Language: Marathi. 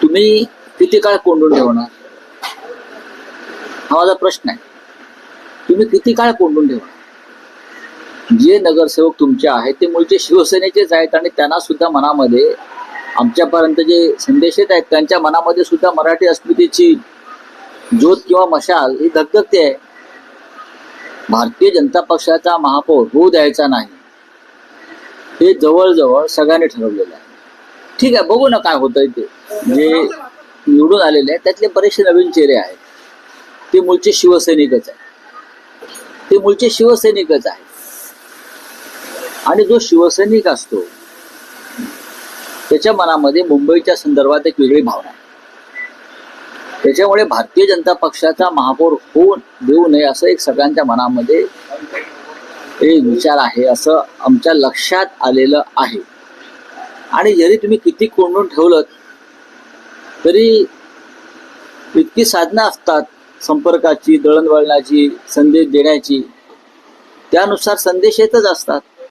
तुम्ही किती काळ कोंडून ठेवणार हा माझा प्रश्न आहे. तुम्ही किती काळ कोंडून ठेवणार? जे नगरसेवक तुमचे आहेत ते मूळचे शिवसेनेचेच आहेत आणि त्यांना सुद्धा मनामध्ये आमच्यापर्यंत जे संदेश येत आहेत त्यांच्या मनामध्ये सुद्धा मराठी अस्मितेची ज्योत किंवा मशाल ही धगधगते आहे. भारतीय जनता पक्षाचा महापौर होऊ द्यायचा नाही हे जवळजवळ सगळ्यांनी ठरवलेलं आहे. ठीक आहे, बघू ना काय होतंय ते. जे निवडून आलेले आहेत त्यातले बरेचसे नवीन चेहरे आहेत, ते मूळचे शिवसैनिकच आहेत. ते मूळचे शिवसैनिकच आहेत. आणि जो शिवसैनिक असतो त्याच्या मनामध्ये मुंबईच्या संदर्भात एक वेगळी भावना आहे. त्याच्यामुळे भारतीय जनता पक्षाचा महापौर होऊन देऊ नये असं एक सगळ्यांच्या मनामध्ये एक विचार आहे, असं आमच्या लक्षात आलेलं आहे. आणि जरी तुम्ही किती कोंडून ठेवलं तरी इतकी साधनं असतात संपर्काची, दळणवळणाची, संदेश देण्याची, त्यानुसार संदेश येतच असतात.